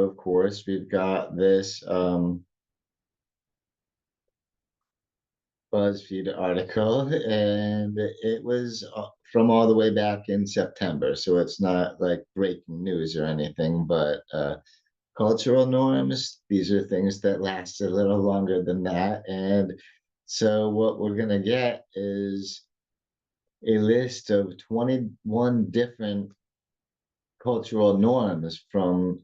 of course, we've got this BuzzFeed article, and it was from all the way back in September. So it's not like breaking news or anything, but cultural norms, these are things that last a little longer than that. And so what we're going to get is a list of 21 different cultural norms from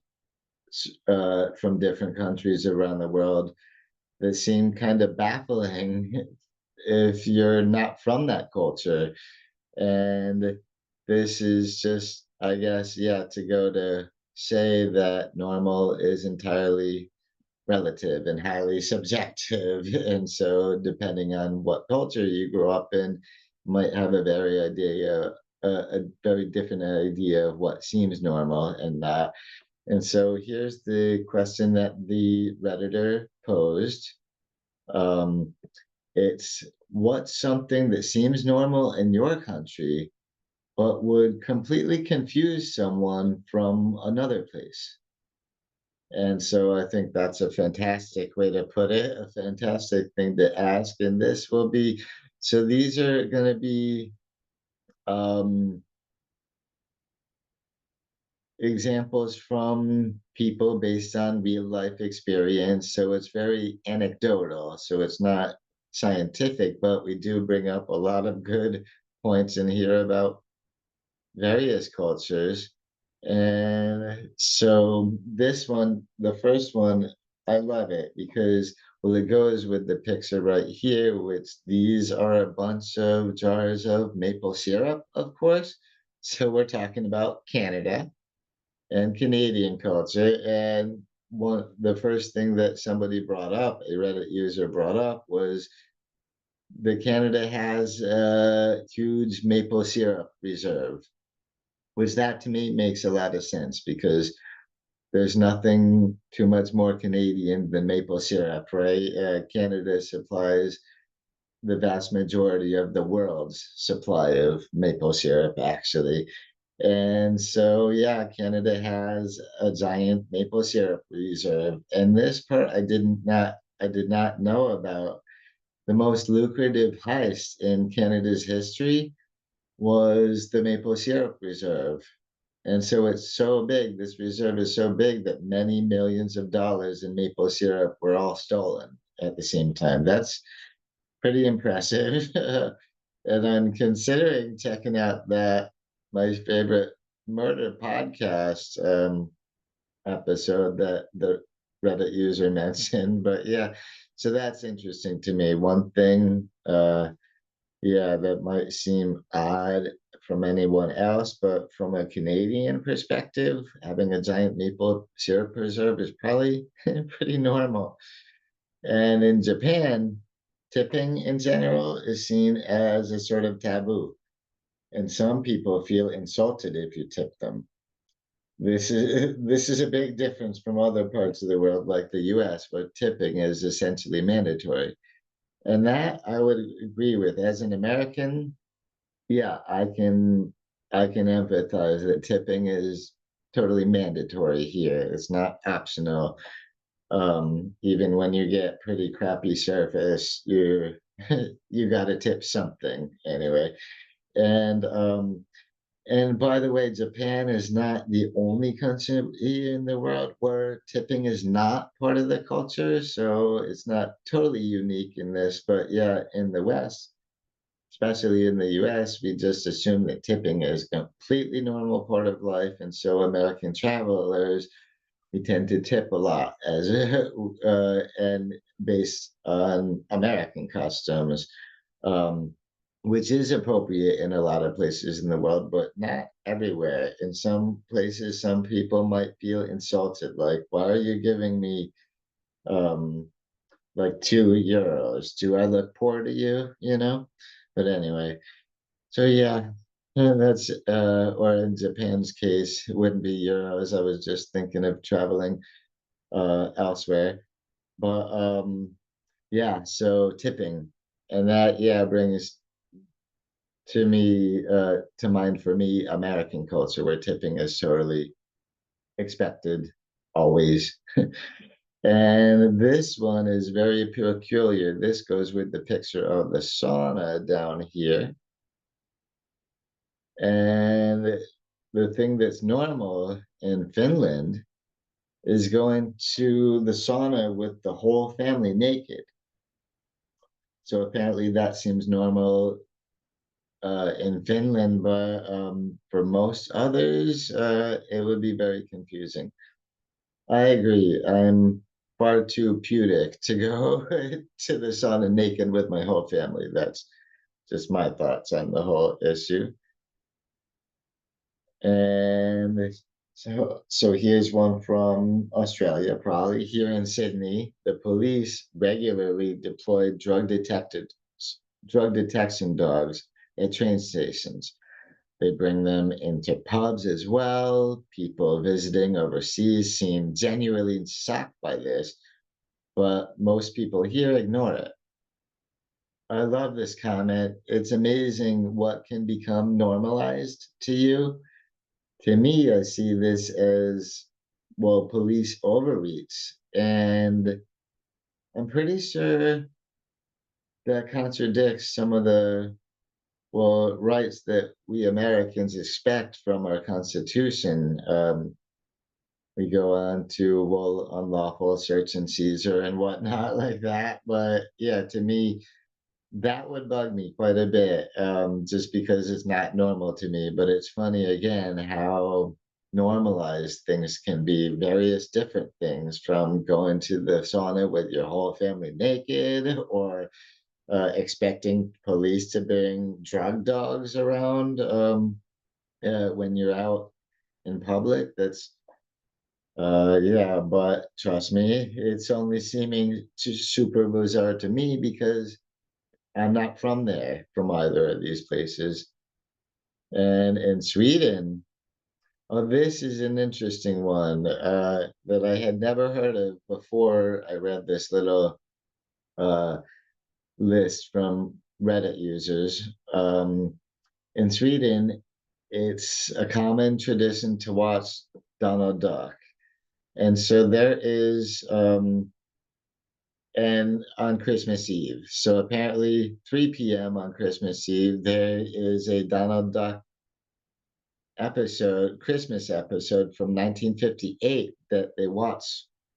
different countries around the world that seem kind of baffling if you're not from that culture. And this is just, I guess, yeah, to go to say that normal is entirely relative and highly subjective. And so, depending on what culture you grew up in, you might have a very different idea of what seems normal and not. And so, here's the question that the Redditor posed. Um, it's what's something that seems normal in your country, but would completely confuse someone from another place? And so I think that's a fantastic way to put it, a fantastic thing to ask. And this will be so these are going to be um, examples from people based on real life experience. So it's very anecdotal. So it's not scientific, but we do bring up a lot of good points in here about various cultures. And so this one, the first one, I love it because, well, it goes with the picture right here, which these are a bunch of jars of maple syrup, of course. So we're talking about Canada and Canadian culture. And the first thing that somebody brought up, a Reddit user brought up, was that Canada has a huge maple syrup reserve, which that to me makes a lot of sense because there's nothing too much more Canadian than maple syrup, right? Canada supplies the vast majority of the world's supply of maple syrup, actually. And so, yeah, Canada has a giant maple syrup reserve. And this part I did not know about. The most lucrative heist in Canada's history was the maple syrup reserve. And so it's so big, this reserve is so big that many millions of dollars in maple syrup were all stolen at the same time. That's pretty impressive. And I'm considering checking out that my favorite murder podcast episode that the Reddit user mentioned. But yeah, so that's interesting to me. One thing yeah, that might seem odd from anyone else, but from a Canadian perspective, having a giant maple syrup preserve is probably pretty normal. And in Japan, tipping in general is seen as a sort of taboo, and some people feel insulted if you tip them. This is a big difference from other parts of the world, like the US, where tipping is essentially mandatory. And that I would agree with. As an American, yeah, I can empathize that tipping is totally mandatory here. It's not optional. Even when you get pretty crappy service, you you got to tip something anyway. And and by the way, Japan is not the only country in the world where tipping is not part of the culture, so it's not totally unique in this. But yeah, in the West, especially in the US, we just assume that tipping is a completely normal part of life. And so American travelers, we tend to tip a lot as and based on American customs, um, which is appropriate in a lot of places in the world, but not everywhere. In some places, some people might feel insulted, like, why are you giving me um, like €2? Do I look poor to you? You know? But anyway, so yeah, that's or in Japan's case, it wouldn't be euros. I was just thinking of traveling elsewhere. But yeah, so tipping. And that yeah brings to mind for me American culture where tipping is totally expected always. And this one is very peculiar. This goes with the picture of the sauna down here. And the thing that's normal in Finland is going to the sauna with the whole family naked. So apparently that seems normal in Finland, but for most others, it would be very confusing. I agree. I'm far too pudic to go to the sauna naked with my whole family. That's just my thoughts on the whole issue. And so here's one from Australia, probably here in Sydney. The police regularly deploy drug detection dogs at train stations. They bring them into pubs as well. People visiting overseas seem genuinely shocked by this, but most people here ignore it. I love this comment. It's amazing what can become normalized to you. To me, I see this as, well, police overreach. And I'm pretty sure that contradicts some of the, well, rights that we Americans expect from our Constitution. We go on to, well, unlawful search and seizure and whatnot like that. But yeah, to me, that would bug me quite a bit, just because it's not normal to me. But it's funny again how normalized things can be, various different things, from going to the sauna with your whole family naked, or expecting police to bring drug dogs around when you're out in public. That's yeah, but trust me, it's only seeming super bizarre to me because I'm not from there, from either of these places. And in Sweden, oh, this is an interesting one that I had never heard of before I read this little uh, list from Reddit users. In Sweden, it's a common tradition to watch Donald Duck. And so there is and on Christmas Eve. So apparently 3 p.m. on Christmas Eve, there is a Donald Duck episode, Christmas episode from 1958 that they watch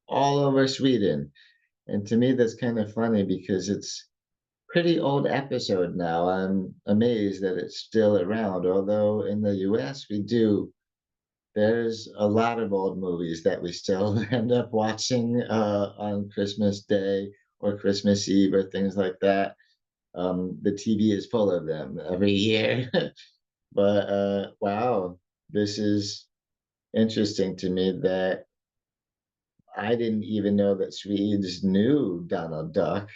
all over Sweden. And to me, that's kind of funny because it's pretty old episode now. I'm amazed that it's still around. Although in the US, there's a lot of old movies that we still end up watching on Christmas Day or Christmas Eve or things like that. The TV is full of them every year. But wow, this is interesting to me that I didn't even know that Swedes knew Donald Duck,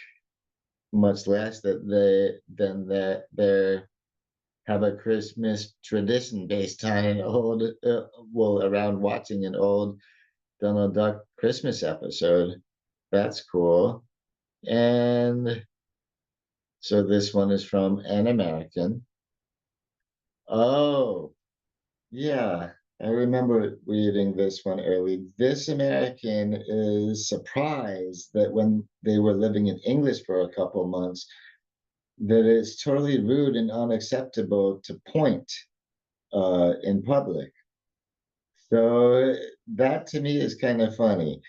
much less they have a Christmas tradition based on an old, well, around watching an old Donald Duck Christmas episode. That's cool. And so this one is from an American. Oh, yeah, I remember reading this one early. This American is surprised that when they were living in English for a couple months, that it's totally rude and unacceptable to point in public. So that to me is kind of funny.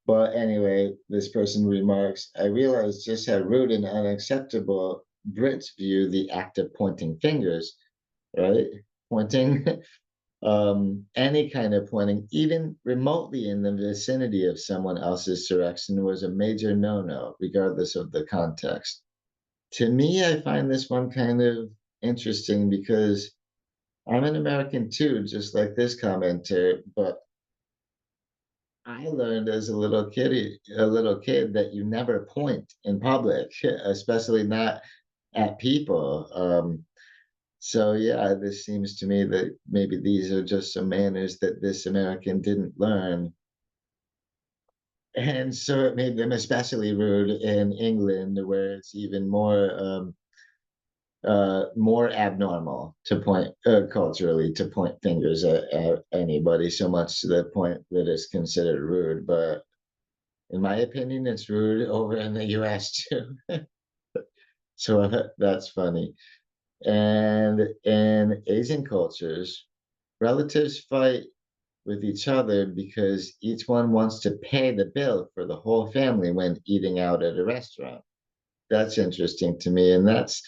But anyway, this person remarks, I realize just how rude and unacceptable Brits view the act of pointing fingers, right? Pointing, any kind of pointing, even remotely in the vicinity of someone else's direction, was a major no-no, regardless of the context. To me, I find this one kind of interesting because I'm an American too, just like this commenter, but I learned as a little kid, that you never point in public, especially not at people. So yeah, this seems to me that maybe these are just some manners that this American didn't learn. And so it made them especially rude in England, where it's even more more abnormal to point culturally to point fingers at anybody so much to the point that it's considered rude. But in my opinion, it's rude over in the US too. So that's funny. And in Asian cultures, relatives fight with each other because each one wants to pay the bill for the whole family when eating out at a restaurant. That's interesting to me, and that's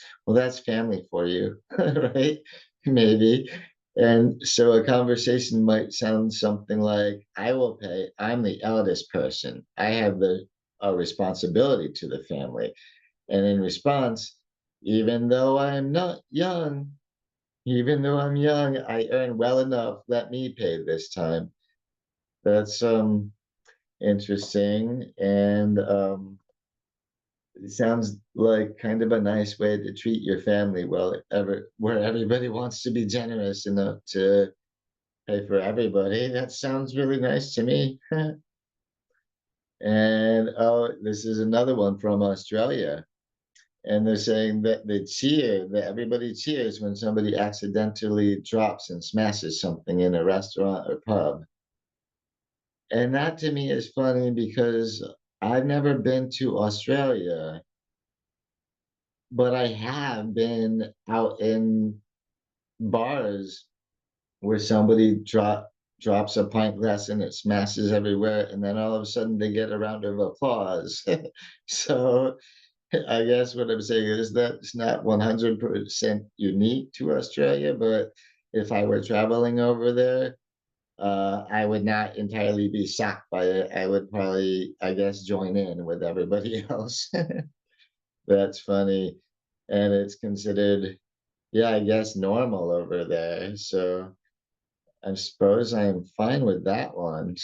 family for you, right? Maybe. And so a conversation might sound something like, "I will pay. I'm the eldest person. I have the responsibility to the family." And in response, "Even though I'm not young, even though I'm young, I earn well enough. Let me pay this time." That's interesting, and it sounds like kind of a nice way to treat your family, well, where everybody wants to be generous enough to pay for everybody. That sounds really nice to me. And oh, this is another one from Australia. And they're saying that that everybody cheers when somebody accidentally drops and smashes something in a restaurant or pub. And that to me is funny because I've never been to Australia, but I have been out in bars where somebody drops a pint glass and it smashes everywhere, and then all of a sudden they get a round of applause. So I guess what I'm saying is that's not 100% unique to Australia, but if I were traveling over there, I would not entirely be shocked by it. I would probably, I guess, join in with everybody else. That's funny. And it's considered, yeah, I guess normal over there. So I suppose I'm fine with that one.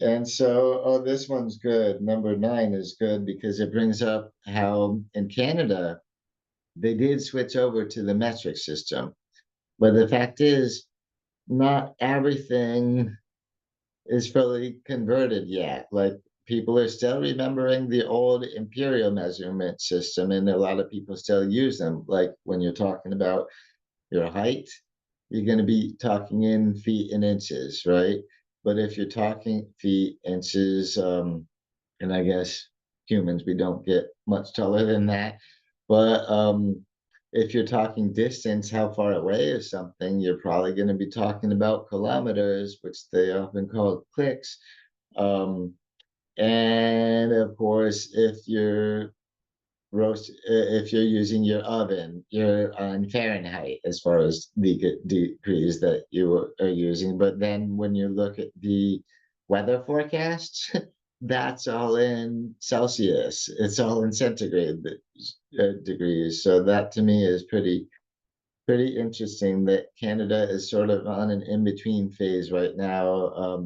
And so, oh, this one's good. Number nine is good because it brings up how in Canada they did switch over to the metric system. But the fact is, not everything is fully converted yet. Like people are still remembering the old imperial measurement system, and a lot of people still use them. Like when you're talking about your height, you're going to be talking in feet and inches, right? But if you're talking feet, inches, and I guess humans, we don't get much taller than that. But if you're talking distance, how far away is something, you're probably going to be talking about kilometers, which they often call clicks. Um, and of course, if you're using your oven, you're on Fahrenheit as far as the degrees that you are using. But then when you look at the weather forecasts, that's all in Celsius. It's all in centigrade degrees. So that to me is pretty interesting that Canada is sort of on an in-between phase right now.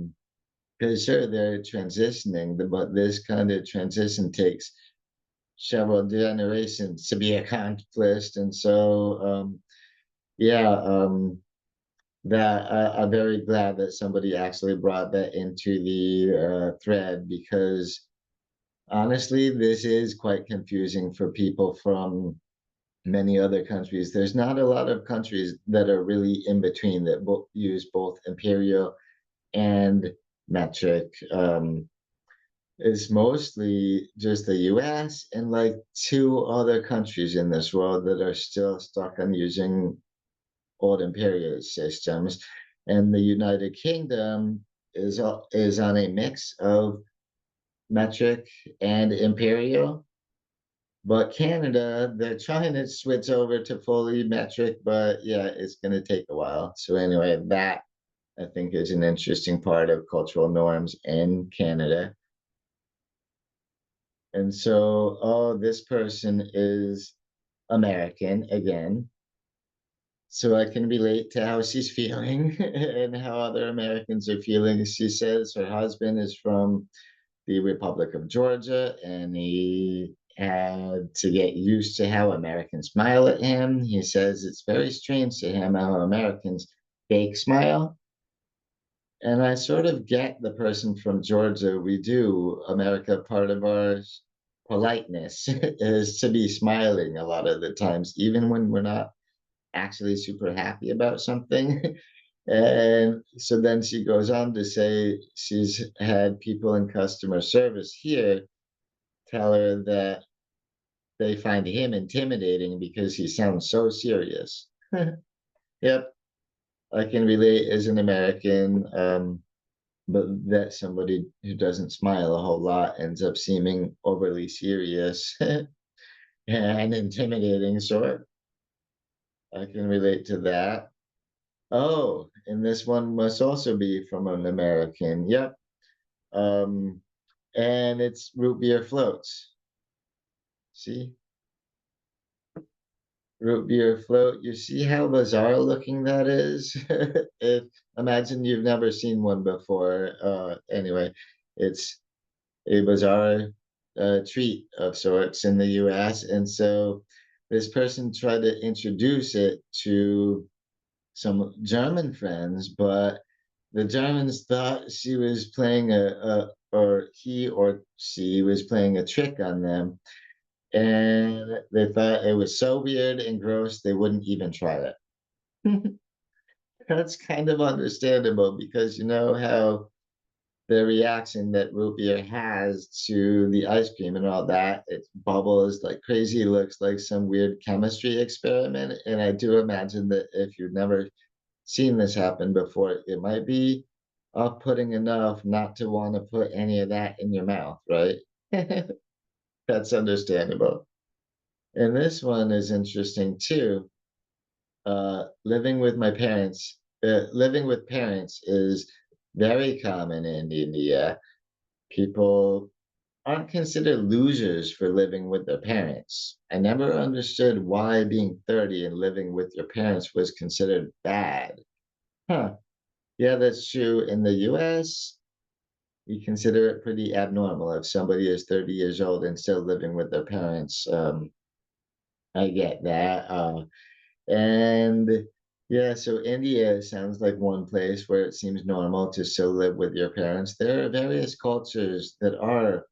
Because sure, they're transitioning, but this kind of transition takes several generations to be accomplished. And so, yeah, that I'm very glad that somebody actually brought that into the thread because honestly, this is quite confusing for people from many other countries. There's not a lot of countries that are really in between that use both imperial and metric. Is mostly just the US and like two other countries in this world that are still stuck on using old imperial systems. And the United Kingdom is on a mix of metric and imperial. But Canada, they're trying to switch over to fully metric, but yeah, it's going to take a while. So anyway, that I think is an interesting part of cultural norms in Canada. And so, oh, this person is American again. So I can relate to how she's feeling and how other Americans are feeling. She says her husband is from the Republic of Georgia and he had to get used to how Americans smile at him. He says it's very strange to him how Americans fake smile. And I sort of get the person from Georgia. We do, America, part of our politeness is to be smiling a lot of the times, even when we're not actually super happy about something. And so then she goes on to say she's had people in customer service here tell her that they find him intimidating because he sounds so serious. Yep, I can relate as an American, but that somebody who doesn't smile a whole lot ends up seeming overly serious and intimidating. So I can relate to that. Oh, and this one must also be from an American. Yep. Um, and it's root beer floats. See, root beer float. You see how bizarre looking that is? If imagine you've never seen one before. Anyway, it's a bizarre treat of sorts in the US. And so this person tried to introduce it to some German friends, but the Germans thought she was playing or he or she was playing a trick on them. And they thought it was so weird and gross, they wouldn't even try it. That's kind of understandable because you know how the reaction that root beer has to the ice cream and all that. It bubbles like crazy, looks like some weird chemistry experiment. And I do imagine that if you've never seen this happen before, it might be off-putting enough not to want to put any of that in your mouth, right? That's understandable. And this one is interesting too. Living with parents is very common in India. People aren't considered losers for living with their parents. I never understood why being 30 and living with your parents was considered bad. Huh. Yeah, that's true. In the US, we consider it pretty abnormal if somebody is 30 years old and still living with their parents. I get that. And yeah, so India sounds like one place where it seems normal to still live with your parents. There are various cultures that are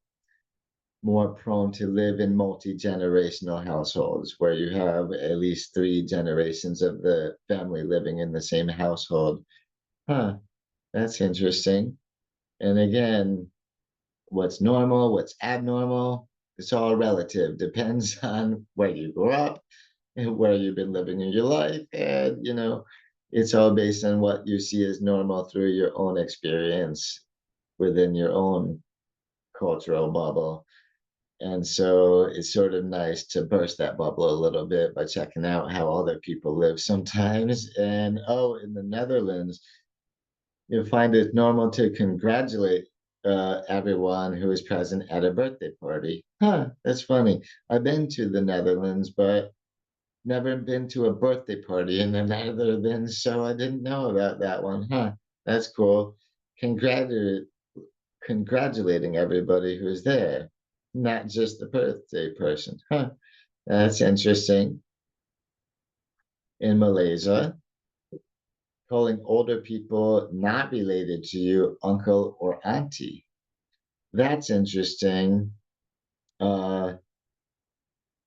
more prone to live in multi-generational households where you have at least three generations of the family living in the same household. Huh, that's interesting. And again, what's normal, what's abnormal, it's all relative. Depends on where you grew up and where you've been living in your life. And, it's all based on what you see as normal through your own experience within your own cultural bubble. And so it's sort of nice to burst that bubble a little bit by checking out how other people live sometimes. And oh, in the Netherlands, you'll find it normal to congratulate everyone who is present at a birthday party. Huh, that's funny. I've been to the Netherlands, but never been to a birthday party in the Netherlands, so I didn't know about that one. Huh, that's cool. Congratulate Congratulating everybody who's there, not just the birthday person. Huh, that's interesting. In Malaysia, calling older people not related to you uncle or auntie. That's interesting. Uh,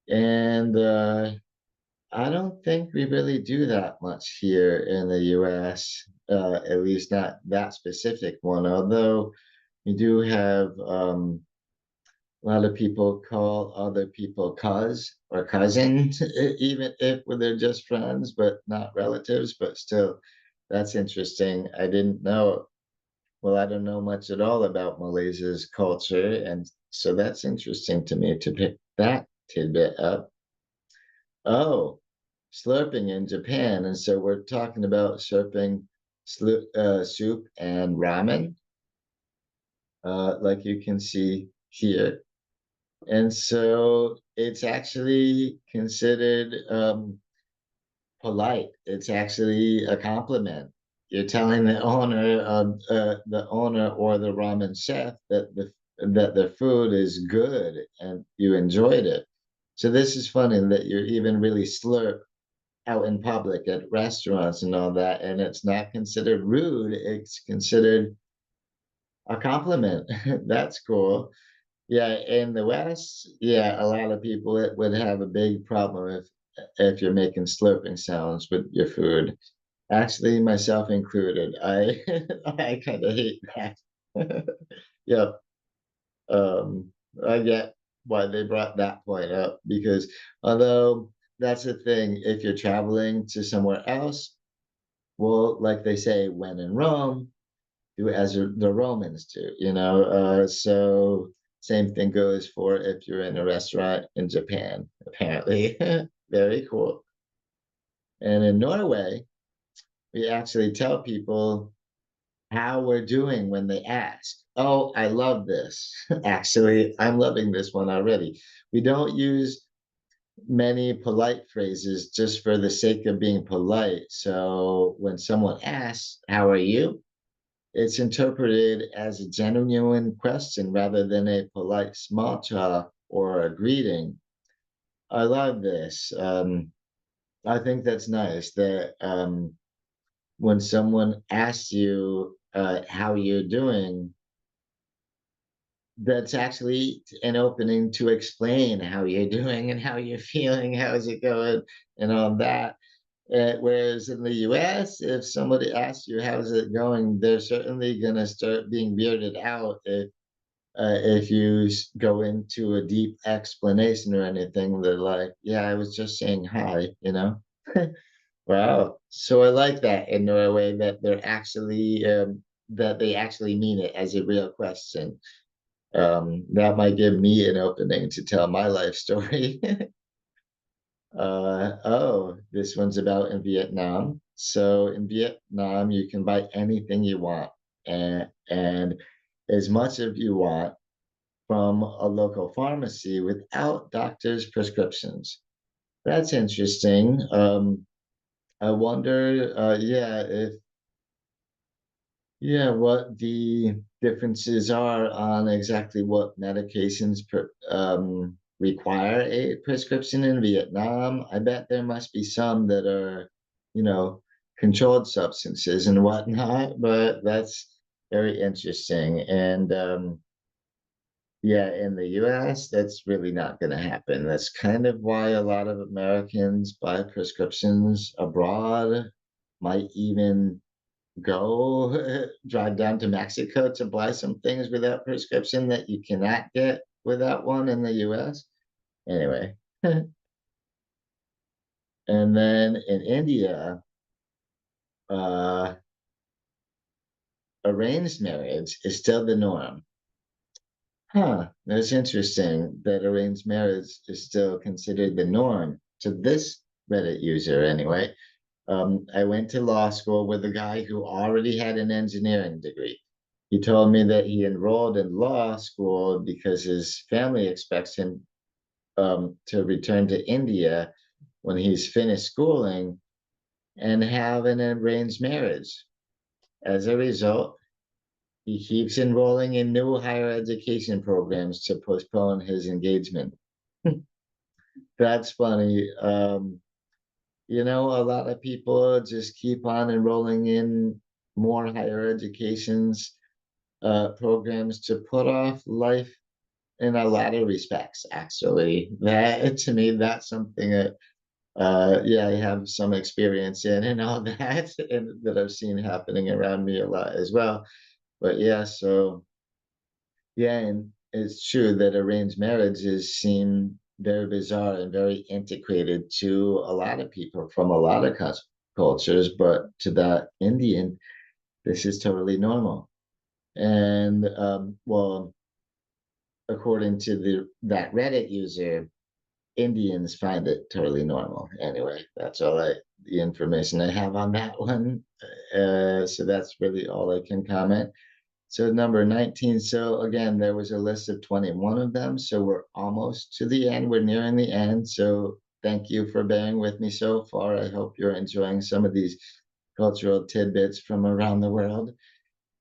and I don't think we really do that much here in the US, at least not that specific one, although we do have a lot of people call other people cuz or cousin, even if they're just friends, but not relatives, but still, that's interesting. I didn't know. Well, I don't know much at all about Malaysia's culture, and so that's interesting to me to pick that tidbit up. Oh, slurping in Japan, and so we're talking about slurping soup and ramen, like you can see here. And so it's actually considered polite. It's actually a compliment. You're telling the owner or the ramen chef that the food is good and you enjoyed it. So this is funny that you're even really slurp out in public at restaurants and all that, and it's not considered rude. It's considered a compliment. That's cool. Yeah, in the West, yeah, a lot of people would have a big problem if you're making slurping sounds with your food. Actually, myself included. I I kind of hate that. Yep. Um, I get why they brought that point up because although that's the thing, if you're traveling to somewhere else, well, like they say, when in Rome, do as the Romans do, you know? So same thing goes for if you're in a restaurant in Japan, apparently. Very cool. And in Norway, we actually tell people how we're doing when they ask. Oh, I love this. Actually, I'm loving this one already. We don't use many polite phrases just for the sake of being polite. So when someone asks, how are you? It's interpreted as a genuine question rather than a polite small talk or a greeting. I love this. I think that's nice that when someone asks you how you're doing, that's actually an opening to explain how you're doing and how you're feeling, how's it going, and all that. Whereas in the US, if somebody asks you how's it going, they're certainly going to start being weirded out if you go into a deep explanation or anything. They're like, "Yeah, I was just saying hi," you know. Wow. So I like that in Norway that that they actually mean it as a real question. That might give me an opening to tell my life story. Oh, this one's about in Vietnam. So in Vietnam, you can buy anything you want and as much as you want from a local pharmacy without doctor's prescriptions. That's interesting. I wonder, what the differences are on exactly what medications require a prescription in Vietnam. I bet there must be some that are, you know, controlled substances and whatnot, but that's very interesting. And yeah, in the US, that's really not going to happen. That's kind of why a lot of Americans buy prescriptions abroad, might even go drive down to Mexico to buy some things without prescription that you cannot get without one in the US. Anyway, and then in India, uh, arranged marriage is still the norm. Huh, that's interesting that arranged marriage is still considered the norm to this Reddit user, anyway. I went to law school with a guy who already had an engineering degree. He told me that he enrolled in law school because his family expects him to return to India when he's finished schooling and have an arranged marriage. As a result, he keeps enrolling in new higher education programs to postpone his engagement. That's funny. A lot of people just keep on enrolling in more higher educations programs to put off life in a lot of respects, actually. That to me, that's something that yeah, I have some experience in and all that, and that I've seen happening around me a lot as well. But yeah, so yeah, and it's true that arranged marriages seem very bizarre and very integrated to a lot of people from a lot of cultures, but to that Indian, this is totally normal. And well, according to that Reddit user, Indians find it totally normal. Anyway, that's all the information I have on that one. So that's really all I can comment. So number 19. So again, there was a list of 21 of them. So we're almost to the end. We're nearing the end. So thank you for bearing with me so far. I hope you're enjoying some of these cultural tidbits from around the world.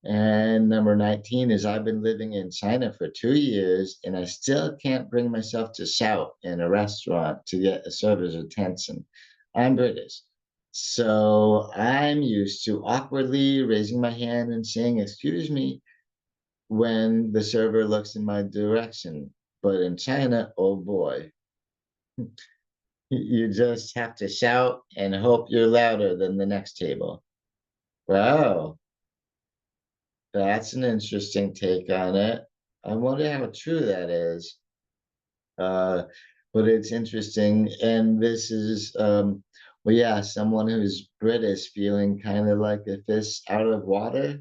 And number 19 is I've been living in China for 2 years and I still can't bring myself to shout in a restaurant to get a server's attention. I'm British. So I'm used to awkwardly raising my hand and saying, "Excuse me," when the server looks in my direction. But in China, oh boy, you just have to shout and hope you're louder than the next table. Wow, that's an interesting take on it. I wonder how true that is. Uh, but it's interesting, and this is, well, yeah, someone who's British feeling kind of like a fish out of water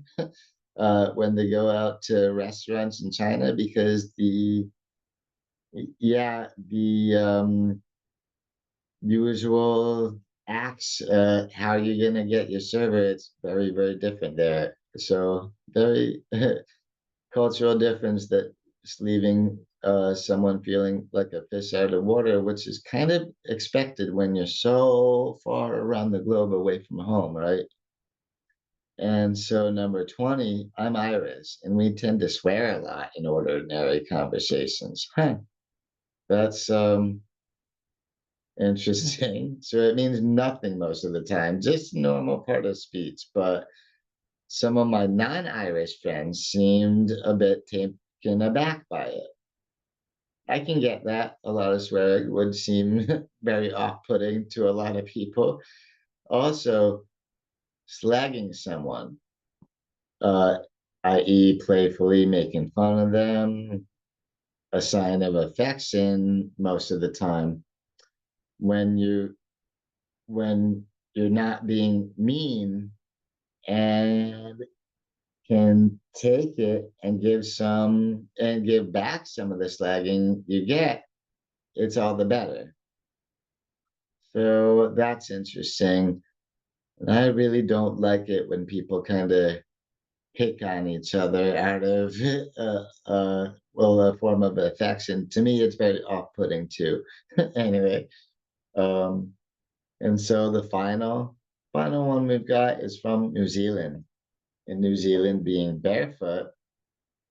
when they go out to restaurants in China because yeah, the usual acts, how you're gonna get your server, it's very, very different there. So very cultural difference that's leaving someone feeling like a fish out of water, which is kind of expected when you're so far around the globe away from home, right? And so number 20, I'm Irish, and we tend to swear a lot in ordinary conversations. Huh. That's interesting. So it means nothing most of the time, just normal part of speech. But some of my non-Irish friends seemed a bit taken aback by it. I can get that. A lot of swearing would seem very off-putting to a lot of people. Also, slagging someone, uh, i.e., playfully making fun of them, a sign of affection most of the time. When you when you're not being mean and can take it and give back some of the slagging you get, it's all the better. So that's interesting. And I really don't like it when people kind of pick on each other out of well, a form of affection. To me, it's very off-putting too. Anyway, um, and so the final one we've got is from New Zealand. In New Zealand, being barefoot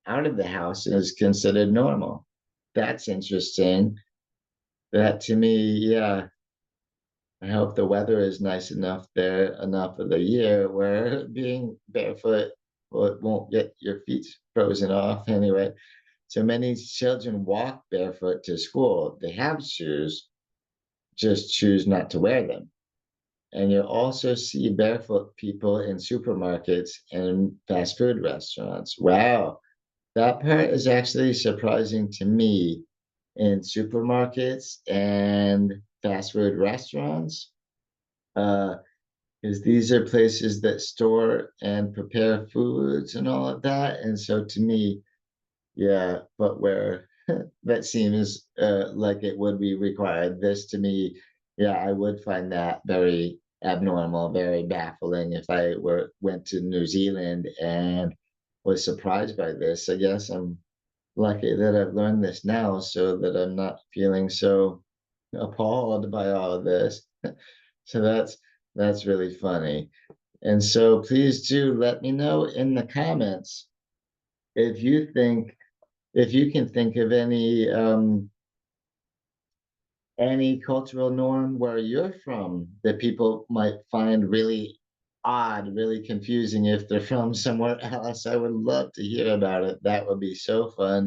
out of the house is considered normal. That's interesting. That to me, yeah, I hope the weather is nice enough there enough of the year where being barefoot, well, it won't get your feet frozen off anyway. So many children walk barefoot to school. They have shoes, just choose not to wear them. And you'll also see barefoot people in supermarkets and fast food restaurants. Wow, that part is actually surprising to me in supermarkets and fast food restaurants. Uh, is these are places that store and prepare foods and all of that. And so to me, yeah, but where that seems like it would be required. This to me, yeah, I would find that very abnormal, very baffling if I went to New Zealand and was surprised by this. I guess I'm lucky that I've learned this now so that I'm not feeling so appalled by all of this. So that's really funny. And so please do let me know in the comments if you think if you can think of any cultural norm where you're from that people might find really odd, really confusing if they're from somewhere else. I would love to hear about it. That would be so fun.